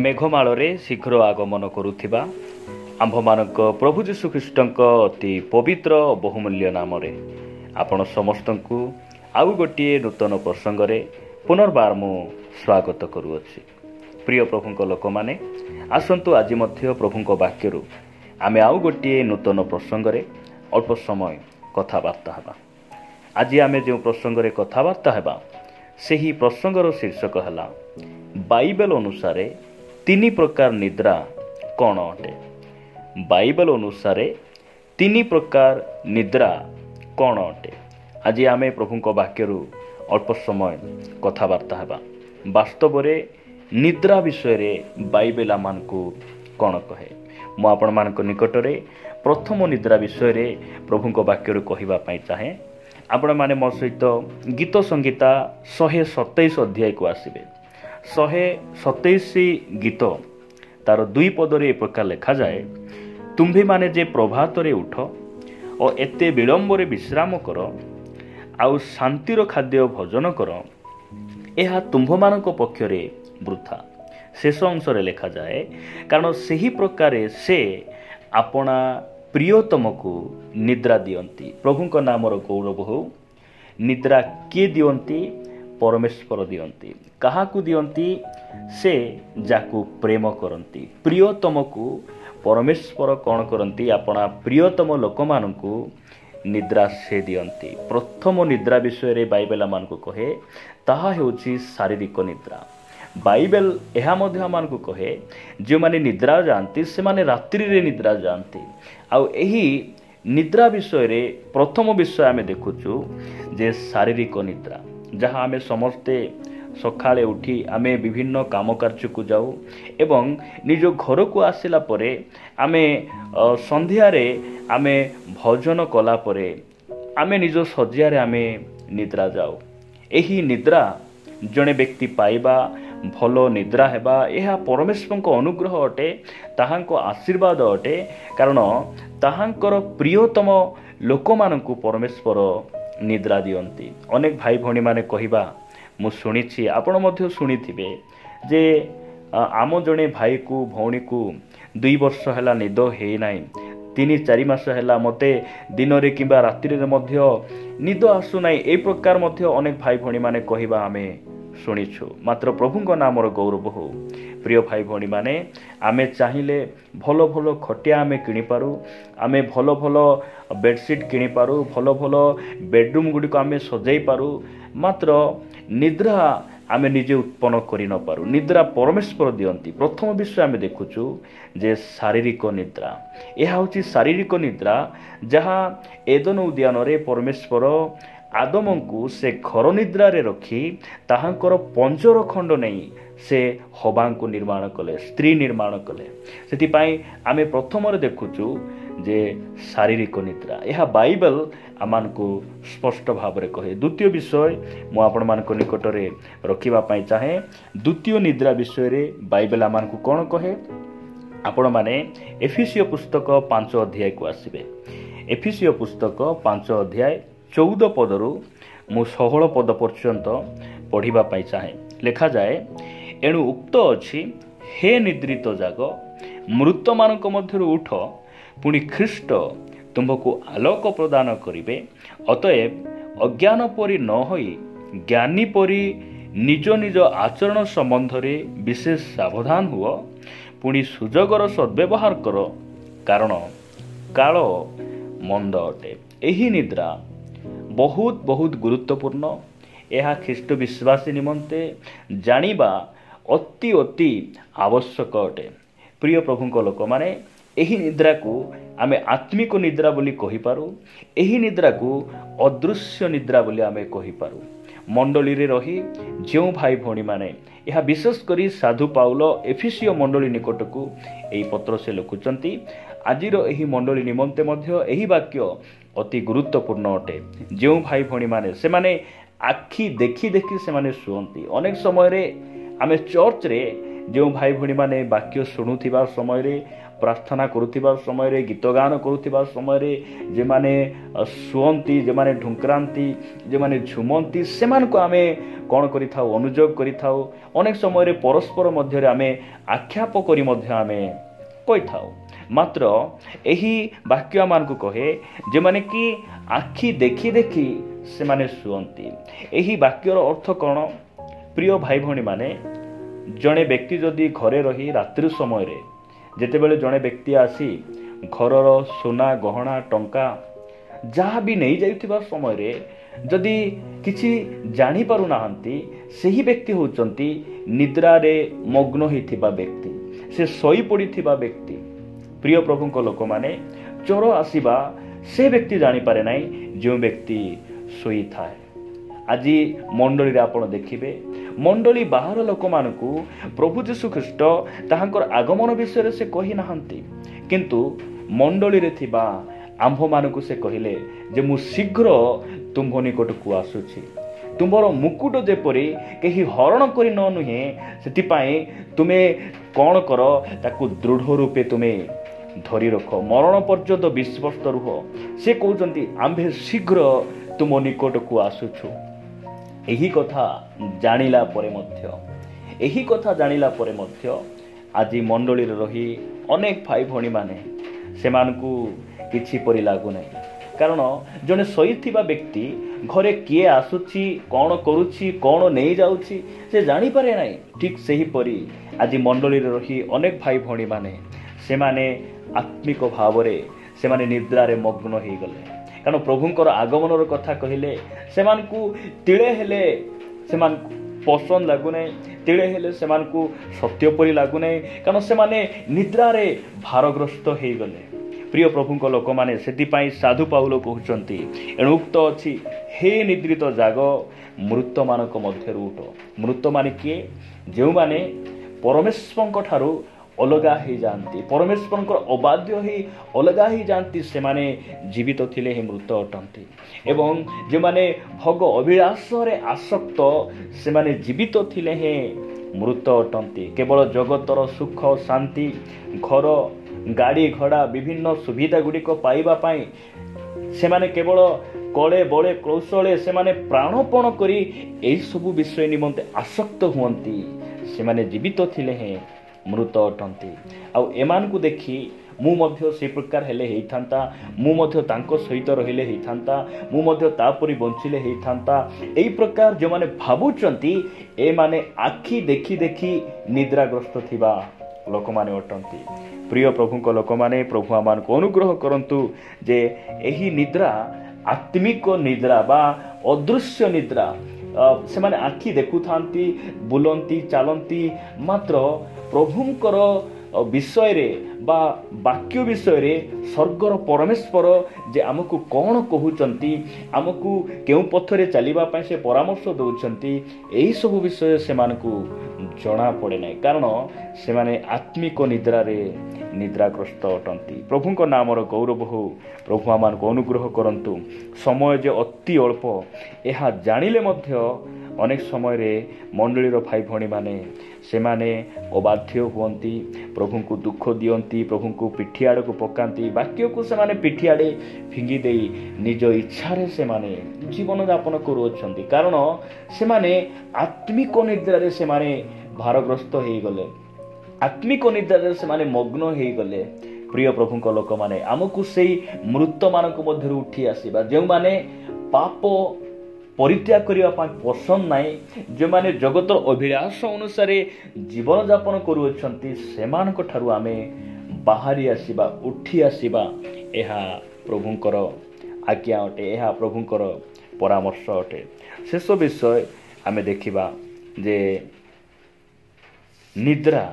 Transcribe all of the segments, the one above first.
मेघमाଳରେ शीघ्र आगमन करुथिबा आम्भमानक प्रभु जीशुख्रीष्टଙ୍କ अति पवित्र बहुमूल्य नाम आपण समस्तଙ୍କୁ आउ गोटे नूतन प्रसंगरे पुनर्बार मु स्वागत करुअछि। प्रिय प्रभुଙ୍କ लोकमाने आसंतु आज मध्य प्रभुଙ୍କ वाक्यरु आमे आउ गोटे नूतन प्रसंगरे अल्प समय कथाबार्ता हेबा। आज आमे जो प्रसंगरे कथाबार्ता हेबा सेही प्रसंगर शीर्षक हला बाइबल अनुसार तीन प्रकार निद्रा कौन अटे। बाइबल अनुसार तीन प्रकार निद्रा कौन अटे। आज आमे प्रभुଙ୍କ वाक्यरु अल्प समय कथाबार्ता हेबा। वास्तव रे निद्रा विषय रे बाइबल आमानकु कौन कहे। मु आपण मानक निकटरे प्रथम निद्रा विषय रे प्रभुଙ୍କ वाक्यरु कहिबा पई चाहे। आपण माने मो सहित गीत संगीता 127 अध्याय को आसीबे। 127 गीत तार दुई पदरे ए प्रकार लिखा जाए, तुम्भे माने जे प्रभात रे उठ और एते विलंब रे विश्राम कर आउ शांतिर खाद्य भोजन कर, यह तुम्भ मानक पक्षरे वृथा। शेष अंश रे लिखा जाए, कारण सही प्रकारे से आपना प्रियतम को निद्रा दियंती। प्रभुଙ୍କ नामर गौरव हो। निद्रा किए दियंती? परमेश्वर दियंती। काहाकू दियंती? से जाकू प्रेम करंती। प्रियतम को परमेश्वर कौन करंती? अपना प्रियतम लोक मानकू निद्रा से दियंती। प्रथम निद्रा विषय रे बाइबल मानकू कहे ताहा हेउची शारीरिक निद्रा। बाइबल एहा मध्य मानकू कहे जो माने निद्रा जानती से माने रात्रि रे निद्रा जानती। आउ एही निद्रा विषय रे प्रथम विषय आमे देखुचु जे शारीरिक निद्रा, जहाँ आमे समस्ते सकाळे उठी आमे विभिन्न काम कार्य को जाऊ एवं निज घर को आसिला परे आमे संध्यारे आमे भोजन कला परे आमे निज सज्जारे आमे निद्रा जाऊ। एही निद्रा जणे व्यक्ति पाइबा भल निद्रा हेबा यह परमेश्वर अनुग्रह अटे, ताहांको आशीर्वाद अटे। कारण ताहांकर प्रियतम लोक मानकू परमेश्वर निद्रा दियंती। अनेक भाई भौणी माने कहिबा मु शुणिछि, आपण मध्य शुणिथिबे जे आम जणे भाई को भौणी को 2 वर्ष हैला निद हे नाही, 3-4 मास हैला मते दिन रे किबा रात्रि रे मध्य निद आसु नाही। ए प्रकार मध्य अनेक भाई भौणी माने कहिबा आमे शुणिछु। मात्र प्रभुଙ୍କ नामर गौरव हो। प्रिय भाई भौणी माने आमे चाहिए भल भल खटिया आमे किनि पारू, आमे भल भल बेडसीट किनि पारू, भल भल बेडरूम गुडी को आमे सजाई पारू, मात्र निद्रा आमे निजे उत्पन्न करि न पारू। निद्रा परमेश्वर दियंती। प्रथम विषय आमे देखुछु जे शारीरिक निद्रा। यह होची शारीरिक निद्रा जहाँ एदन उद्यान रे परमेश्वर आदम को से घर निद्रा रे रखी ताहांकर पंजर खंड नहीं से हवा को निर्माण कले, स्त्री निर्माण कले। सेति पाई आमे प्रथम रे देखुछु जे शारीरिक निद्रा। यह बाइबल आमान को स्पष्ट भाव रे कहे। द्वितीय विषय मु आपण मान को निकट रे रखिबा पाई चाहे। द्वितीय निद्रा विषय रे बाइबल आमान को कोन कहे। आपण माने एफिसियो पुस्तक 5 अध्याय को आसीबे। एफिसियो पुस्तक 5 अध्याय 14 पदरु मु 16 पद पर्यंत पढ़िबा पाई चाहे। लिखा जाए, एणु उक्त अछि, हे निद्रित जाग, मृत मानक मध्यरु उठ, पुनि ख्रीष्ट तुमको आलोक प्रदान करिवे। अतएव अज्ञान परि न होई ज्ञानी परि निज निज आचरण संबंध रे विशेष सावधान हुओ, पुनि सुजगर सद्व्यवहार कर, कारण काल मंद अटे। एही निद्रा बहुत बहुत गुरुत्वपूर्ण। यह ख्रीष्ट विश्वासी निमंते जानिबा अति अति आवश्यक अटे। प्रिय प्रभुଙ୍କ लोक माने एही निद्रा को आमे आत्मिक निद्रा बोली कहि पारू। एही निद्रा को अदृश्य निद्रा बोली आमे कहि पारू। मंडली रे रही जो भाई भौणी माने यह विशेष करी साधु पाउल एफिसियो मंडली निकट को एही पत्र से लिखुचंती। आजिर एही मंडली निमंते मध्य एही वाक्य अति गुरुत्वपूर्ण अटे। जो भाई भौणी माने से माने आखि देखी देखी से माने सुनती। अनेक समय रे आमे चर्च रे जो भाई भौणी माने वाक्य शुणुथिबा समय रे ପ୍ରାର୍ଥନା କରୁଥିବା ସମୟରେ ଗୀତ ଗାନ କରୁଥିବା ସମୟରେ ଯେମାନେ ଶୁଅନ୍ତି, ଯେମାନେ ଢୁଙ୍କ୍ରାନ୍ତି, ଯେମାନେ ଝୁମନ୍ତି, ସେମାନଙ୍କୁ ଆମେ କ'ଣ କରିଥାଉ? ଅନୁଯୋଗ କରିଥାଉ। ଅନେକ ସମୟରେ ପରସ୍ପର ମଧ୍ୟରେ ଆମେ ଆକ୍ଷେପ କରି ମଧ୍ୟ ଆମେ କହିଥାଉ। ମାତ୍ର ଏହି ବାକ୍ୟମାନଙ୍କୁ କହେ ଯେମାନେ କି ଆଖି ଦେଖି ଦେଖି ସେମାନେ ଶୁଅନ୍ତି। ଏହି ବାକ୍ୟର ଅର୍ଥ କ'ଣ? ପ୍ରିୟ ଭାଇ ଭଉଣୀମାନେ, ଜଣେ ବ୍ୟକ୍ତି ଯଦି ଘରେ ରହି ରାତ୍ରି ସମୟରେ ଯେତେବେଳେ ଜଣେ ବ୍ୟକ୍ତି ଆସି ଘରର ସୁନା ଗହଣା ଟଙ୍କା ଯାହା ବି ନେଇଯାଇଥିବା ସମୟରେ ଯଦି କିଛି ଜାଣିପାରୁନାହାନ୍ତି, ସେହି ବ୍ୟକ୍ତି ହେଉଛନ୍ତି ନିଦ୍ରାରେ ମଗ୍ନ ହୋଇଥିବା ବ୍ୟକ୍ତି, ସେ ଶୋଇପଡ଼ିଥିବା ବ୍ୟକ୍ତି। ପ୍ରିୟ ପ୍ରଭୁଙ୍କ ଲୋକମାନେ, ଚୋର ଆସିବା ସେ ବ୍ୟକ୍ତି ଜାଣିପାରେ ନାହିଁ ଯେଉଁ ବ୍ୟକ୍ତି ଶୋଇଥାଏ। ଆଜି ମଣ୍ଡଳୀରେ ଆପଣ ଦେଖିବେ, ମଣ୍ଡଳୀ ବାହାର ଲୋକମାନଙ୍କୁ ପ୍ରଭୁ ଯୀଶୁଖ୍ରୀଷ୍ଟ ତାହାଙ୍କର ଆଗମନ ବିଷୟରେ ସେ କହିନାହାନ୍ତି, କିନ୍ତୁ ମଣ୍ଡଳୀରେ ଥିବା ଆମ୍ଭମାନଙ୍କୁ ସେ କହିଲେ ଯେ ମୁଁ ଶୀଘ୍ର ତୁମ୍ଭ ନିକଟକୁ ଆସୁଛି। ତୁମର ମୁକୁଟ ଯେପରି କେହି ହରଣ କରି ନ ନୁହେଁ, ସେଥିପାଇଁ ତୁମେ କ'ଣ କର? ତାକୁ ଦୃଢ଼ ରୂପେ ତୁମେ ଧରି ରଖ, ମରଣ ପର୍ଯ୍ୟନ୍ତ ବିଶ୍ୱସ୍ତ ରୁହ। ସେ କହୁଛନ୍ତି ଆମ୍ଭେ ଶୀଘ୍ର ତୁମ ନିକଟକୁ ଆସୁଛୁ। ଏହି କଥା ଜାଣିଲା ପରେ ମଧ୍ୟ ଆଜି ମଣ୍ଡଳୀରେ ରହି ଅନେକ ଭାଇ ଭଉଣୀମାନେ ସେମାନଙ୍କୁ କିଛି ପରି ଲାଗୁନାହିଁ। କାରଣ ଜଣେ ଶୋଇଥିବା ବ୍ୟକ୍ତି ଘରେ କିଏ ଆସୁଛି, କ'ଣ କରୁଛି, କ'ଣ ନେଇଯାଉଛି ସେ ଜାଣିପାରେ ନାହିଁ। ଠିକ୍ ସେହିପରି ଆଜି ମଣ୍ଡଳୀରେ ରହି ଅନେକ ଭାଇ ଭଉଣୀମାନେ ସେମାନେ ଆତ୍ମିକ ଭାବରେ ସେମାନେ ନିଦ୍ରାରେ ମଗ୍ନ ହୋଇଗଲେ। କାରଣ ପ୍ରଭୁଙ୍କର ଆଗମନର କଥା କହିଲେ ସେମାନଙ୍କୁ ତିଳେ ହେଲେ ସେମାନଙ୍କୁ ପସନ୍ଦ ଲାଗୁନାହିଁ, ତିଳେ ହେଲେ ସେମାନଙ୍କୁ ସତ୍ୟ ପରି ଲାଗୁନାହିଁ, କାରଣ ସେମାନେ ନିଦ୍ରାରେ ଭାରଗ୍ରସ୍ତ ହୋଇଗଲେ। ପ୍ରିୟ ପ୍ରଭୁଙ୍କ ଲୋକମାନେ, ସେଥିପାଇଁ ସାଧୁ ପାଉଲ କହୁଛନ୍ତି, ଏଣୁ ଉକ୍ତ ଅଛି, ହେ ନିଦ୍ରିତ ଜାଗ, ମୃତମାନଙ୍କ ମଧ୍ୟରୁ ଉଠ। ମୃତମାନେ କିଏ? ଯେଉଁମାନେ ପରମେଶ୍ୱରଙ୍କ ଠାରୁ ଅଲଗା ହୋଇଯାଆନ୍ତି, ପରମେଶ୍ୱରଙ୍କର ଅବାଧ୍ୟ ହୋଇ ଅଲଗା ହୋଇଯାଆନ୍ତି, ସେମାନେ ଜୀବିତ ଥିଲେ ହିଁ ମୃତ ଅଟନ୍ତି। ଏବଂ ଯେଉଁମାନେ ଭୋଗ ଅଭିଳାଷରେ ଆସକ୍ତ, ସେମାନେ ଜୀବିତ ଥିଲେ ହିଁ ମୃତ ଅଟନ୍ତି। କେବଳ ଜଗତର ସୁଖ ଶାନ୍ତି, ଘର ଗାଡ଼ି ଘୋଡ଼ା ବିଭିନ୍ନ ସୁବିଧା ଗୁଡ଼ିକ ପାଇବା ପାଇଁ ସେମାନେ କେବଳ କଳେ ବଳେ କୌଶଳେ ସେମାନେ ପ୍ରାଣପଣ କରି ଏହିସବୁ ବିଷୟ ନିମନ୍ତେ ଆସକ୍ତ ହୁଅନ୍ତି। ସେମାନେ ଜୀବିତ ଥିଲେ ହିଁ ମୃତ ଅଟନ୍ତି। ଆଉ ଏମାନଙ୍କୁ ଦେଖି ମୁଁ ମଧ୍ୟ ସେ ପ୍ରକାର ହେଲେ ହେଇଥାନ୍ତା, ମୁଁ ମଧ୍ୟ ତାଙ୍କ ସହିତ ରହିଲେ ହେଇଥାନ୍ତା, ମୁଁ ମଧ୍ୟ ତାପରି ବଞ୍ଚିଲେ ହେଇଥାନ୍ତା, ଏହି ପ୍ରକାର ଯେଉଁମାନେ ଭାବୁଛନ୍ତି, ଏମାନେ ଆଖି ଦେଖି ଦେଖି ନିଦ୍ରାଗ୍ରସ୍ତ ଥିବା ଲୋକମାନେ ଅଟନ୍ତି। ପ୍ରିୟ ପ୍ରଭୁଙ୍କ ଲୋକମାନେ, ପ୍ରଭୁ ଆମମାନଙ୍କୁ ଅନୁଗ୍ରହ କରନ୍ତୁ ଯେ ଏହି ନିଦ୍ରା ଆତ୍ମିକ ନିଦ୍ରା ବା ଅଦୃଶ୍ୟ ନିଦ୍ରା, ସେମାନେ ଆଖି ଦେଖୁଥାନ୍ତି, ବୁଲନ୍ତି, ଚାଲନ୍ତି, ମାତ୍ର ପ୍ରଭୁଙ୍କର ବିଷୟରେ ବା ବାକ୍ୟ ବିଷୟରେ ସ୍ୱର୍ଗର ପରମେଶ୍ୱର ଯେ ଆମକୁ କ'ଣ କହୁଛନ୍ତି, ଆମକୁ କେଉଁ ପଥରେ ଚାଲିବା ପାଇଁ ସେ ପରାମର୍ଶ ଦେଉଛନ୍ତି, ଏହିସବୁ ବିଷୟ ସେମାନଙ୍କୁ ଜଣାପଡ଼େ ନାହିଁ। କାରଣ ସେମାନେ ଆତ୍ମିକ ନିଦ୍ରାରେ ନିଦ୍ରାଗ୍ରସ୍ତ ଅଟନ୍ତି। ପ୍ରଭୁଙ୍କ ନାମର ଗୌରବ ହେଉ। ପ୍ରଭୁ ଆମମାନଙ୍କୁ ଅନୁଗ୍ରହ କରନ୍ତୁ। ସମୟ ଯେ ଅତି ଅଳ୍ପ, ଏହା ଜାଣିଲେ ମଧ୍ୟ ଅନେକ ସମୟରେ ମଣ୍ଡଳୀର ଭାଇ ଭଉଣୀମାନେ ସେମାନେ ଅବାଧ୍ୟ ହୁଅନ୍ତି, ପ୍ରଭୁଙ୍କୁ ଦୁଃଖ ଦିଅନ୍ତି, ପ୍ରଭୁଙ୍କୁ ପିଠି ଆଡ଼କୁ ପକାନ୍ତି, ବାକ୍ୟକୁ ସେମାନେ ପିଠି ଆଡ଼େ ଫିଙ୍ଗି ଦେଇ ନିଜ ଇଚ୍ଛାରେ ସେମାନେ ଜୀବନଯାପନ କରୁଅଛନ୍ତି। କାରଣ ସେମାନେ ଆତ୍ମିକ ନିଦ୍ରାରେ ସେମାନେ ଭାରଗ୍ରସ୍ତ ହୋଇଗଲେ, ଆତ୍ମିକ ନିଦ୍ରାରେ ସେମାନେ ମଗ୍ନ ହୋଇଗଲେ। ପ୍ରିୟ ପ୍ରଭୁଙ୍କ ଲୋକମାନେ, ଆମକୁ ସେଇ ମୃତମାନଙ୍କ ମଧ୍ୟରୁ ଉଠି ଆସିବା, ଯେଉଁମାନେ ପାପ ପରିତ୍ୟାଗ କରିବା ପାଇଁ ପସନ୍ଦ ନାହିଁ, ଯେଉଁମାନେ ଜଗତର ଅଭିଳାଷ ଅନୁସାରେ ଜୀବନଯାପନ କରୁଅଛନ୍ତି, ସେମାନଙ୍କ ଠାରୁ ଆମେ ବାହାରି ଆସିବା, ଉଠି ଆସିବା, ଏହା ପ୍ରଭୁଙ୍କର ଆଜ୍ଞା ଅଟେ, ଏହା ପ୍ରଭୁଙ୍କର ପରାମର୍ଶ ଅଟେ। ଶେଷ ବିଷୟ ଆମେ ଦେଖିବା ଯେ ନିଦ୍ରା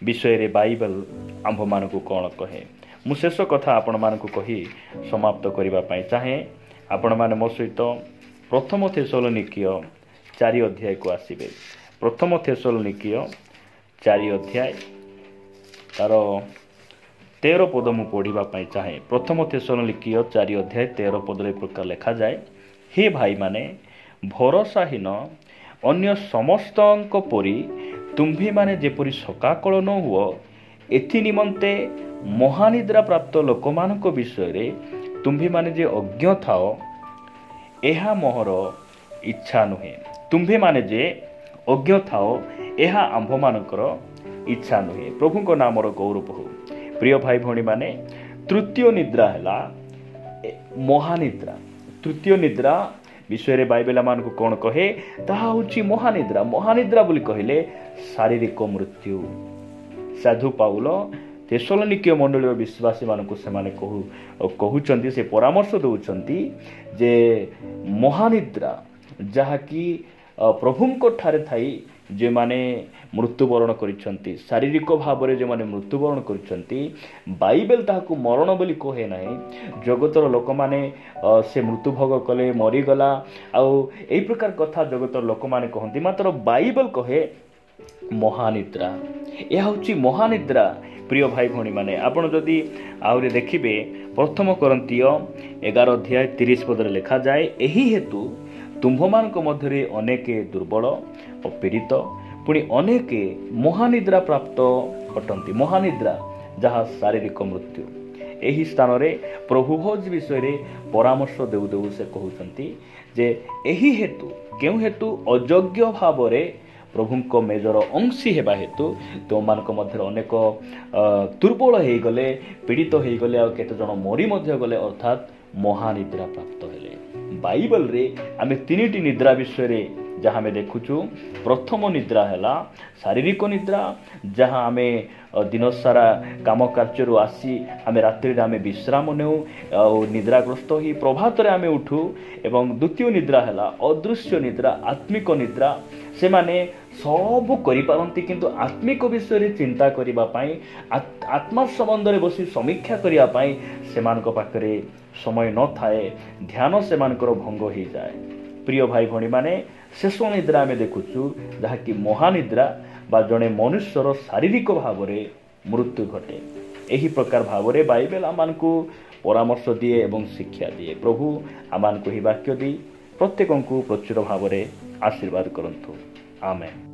ବିଷୟରେ ବାଇବେଲ ଆମ୍ଭମାନଙ୍କୁ କ'ଣ କହେ। ମୁଁ ଶେଷ କଥା ଆପଣମାନଙ୍କୁ କହି ସମାପ୍ତ କରିବା ପାଇଁ ଚାହେଁ। ଆପଣମାନେ ମୋ ସହିତ ପ୍ରଥମ ଥେସଲୋନିକୀୟ 4 ଅଧ୍ୟାୟକୁ ଆସିବେ। ପ୍ରଥମ ଥେସଲୋନିକୀୟ 4 ଅଧ୍ୟାୟ ତାର 13 ପଦ ମୁଁ ପଢ଼ିବା ପାଇଁ ଚାହେଁ। ପ୍ରଥମ ଥେସଲୋନିକୀୟ 4 ଅଧ୍ୟାୟ 13 ପଦରେ ପ୍ରକାର ଲେଖାଯାଏ, ହେ ଭାଇମାନେ, ଭରସାହୀନ ଅନ୍ୟ ସମସ୍ତଙ୍କ ପରି ତୁମ୍ଭେମାନେ ଯେପରି ଶୋକାକୁଳ ନ ହୁଅ, ଏଥି ନିମନ୍ତେ ମହାନିଦ୍ରା ପ୍ରାପ୍ତ ଲୋକମାନଙ୍କ ବିଷୟରେ ତୁମ୍ଭେମାନେ ଯେ ଅଜ୍ଞ ଥାଅ, ଏହା ମୋହର ଇଚ୍ଛା ନୁହେଁ। ତୁମ୍ଭେମାନେ ଯେ ଅଜ୍ଞ ଥାଅ, ଏହା ଆମ୍ଭମାନଙ୍କର ଇଚ୍ଛା ନୁହେଁ। ପ୍ରଭୁଙ୍କ ନାମର ଗୌରବ ହଉ। ପ୍ରିୟ ଭାଇ ଭଉଣୀମାନେ, ତୃତୀୟ ନିଦ୍ରା ହେଲା ମହାନିଦ୍ରା। ତୃତୀୟ ନିଦ୍ରା ବିଷୟରେ ବାଇବେଲ ଆମମାନଙ୍କୁ କ'ଣ କହେ? ତାହା ହେଉଛି ମହାନିଦ୍ରା। ମହାନିଦ୍ରା ବୋଲି କହିଲେ ଶାରୀରିକ ମୃତ୍ୟୁ। ସାଧୁ ପାଉଲ ତେସଲୋନିକୀୟ ମଣ୍ଡଳୀର ବିଶ୍ୱାସୀମାନଙ୍କୁ ସେମାନେ କହୁଛନ୍ତି, ସେ ପରାମର୍ଶ ଦେଉଛନ୍ତି ଯେ ମହାନିଦ୍ରା, ଯାହାକି ପ୍ରଭୁଙ୍କ ଠାରେ ଥାଇ ଯେଉଁମାନେ ମୃତ୍ୟୁବରଣ କରିଛନ୍ତି, ଶାରୀରିକ ଭାବରେ ଯେଉଁମାନେ ମୃତ୍ୟୁବରଣ କରିଛନ୍ତି, ବାଇବେଲ ତାହାକୁ ମରଣ ବୋଲି କହେ ନାହିଁ। ଜଗତର ଲୋକମାନେ ସେ ମୃତ୍ୟୁଭୋଗ କଲେ, ମରିଗଲା, ଆଉ ଏହି ପ୍ରକାର କଥା ଜଗତର ଲୋକମାନେ କହନ୍ତି। ମାତ୍ର ବାଇବେଲ କହେ ମହାନିଦ୍ରା। ଏହା ହେଉଛି ମହାନିଦ୍ରା। ପ୍ରିୟ ଭାଇ ଭଉଣୀମାନେ, ଆପଣ ଯଦି ଆହୁରି ଦେଖିବେ, ପ୍ରଥମ କରନ୍ତୀୟ 11 ଅଧ୍ୟାୟ 30 ପଦରେ ଲେଖାଯାଏ, ଏହି ହେତୁ ତୁମ୍ଭମାନଙ୍କ ମଧ୍ୟରେ ଅନେକ ଦୁର୍ବଳ ଓ ପୀଡ଼ିତ, ପୁଣି ଅନେକ ମହାନିଦ୍ରା ପ୍ରାପ୍ତ ଅଟନ୍ତି। ମହାନିଦ୍ରା, ଯାହା ଶାରୀରିକ ମୃତ୍ୟୁ। ଏହି ସ୍ଥାନରେ ପ୍ରଭୁ ଭୋଜ ବିଷୟରେ ପରାମର୍ଶ ଦେଉ ଦେଉ ସେ କହୁଛନ୍ତି ଯେ ଏହି ହେତୁ, କେଉଁ ହେତୁ? ଅଯୋଗ୍ୟ ଭାବରେ ପ୍ରଭୁଙ୍କ ମେଜର ଅଂଶୀ ହେବା ହେତୁ ତୁମମାନଙ୍କ ମଧ୍ୟରେ ଅନେକ ଦୁର୍ବଳ ହେଇଗଲେ, ପୀଡ଼ିତ ହେଇଗଲେ, ଆଉ କେତେଜଣ ମରି ମଧ୍ୟ ଗଲେ, ଅର୍ଥାତ୍ ମହାନିଦ୍ରା ପ୍ରାପ୍ତ ହେଲେ। ବାଇବେଲରେ ଆମେ 3ଟି ନିଦ୍ରା ବିଷୟରେ ଯାହା ଆମେ ଦେଖୁଛୁ। ପ୍ରଥମ ନିଦ୍ରା ହେଲା ଶାରୀରିକ ନିଦ୍ରା, ଯାହା ଆମେ ଦିନସାରା କାମ କାର୍ଯ୍ୟରୁ ଆସି ଆମେ ରାତ୍ରିରେ ଆମେ ବିଶ୍ରାମ ନେଉ, ଆଉ ନିଦ୍ରାଗ୍ରସ୍ତ ହୋଇ ପ୍ରଭାତରେ ଆମେ ଉଠୁ। ଏବଂ ଦ୍ୱିତୀୟ ନିଦ୍ରା ହେଲା ଅଦୃଶ୍ୟ ନିଦ୍ରା, ଆତ୍ମିକ ନିଦ୍ରା। ସେମାନେ ସବୁ କରିପାରନ୍ତି, କିନ୍ତୁ ଆତ୍ମିକ ବିଷୟରେ ଚିନ୍ତା କରିବା ପାଇଁ, ଆତ୍ମା ସମ୍ବନ୍ଧରେ ବସି ସମୀକ୍ଷା କରିବା ପାଇଁ ସେମାନଙ୍କ ପାଖରେ ସମୟ ନଥାଏ। ଧ୍ୟାନ ସେମାନଙ୍କର ଭଙ୍ଗ ହୋଇଯାଏ। ପ୍ରିୟ ଭାଇ ଭଉଣୀମାନେ, ଶେଷ ନିଦ୍ରା ଆମେ ଦେଖୁଛୁ, ଯାହାକି ମହାନିଦ୍ରା, ବା ଜଣେ ମନୁଷ୍ୟର ଶାରୀରିକ ଭାବରେ ମୃତ୍ୟୁ ଘଟେ। ଏହି ପ୍ରକାର ଭାବରେ ବାଇବେଲ ଆମମାନଙ୍କୁ ପରାମର୍ଶ ଦିଏ ଏବଂ ଶିକ୍ଷା ଦିଏ। ପ୍ରଭୁ ଆମମାନଙ୍କୁ ଏହି ବାକ୍ୟ ଦେଇ ପ୍ରତ୍ୟେକଙ୍କୁ ପ୍ରଚୁର ଭାବରେ ଆଶୀର୍ବାଦ କରନ୍ତୁ। ଆମେନ୍।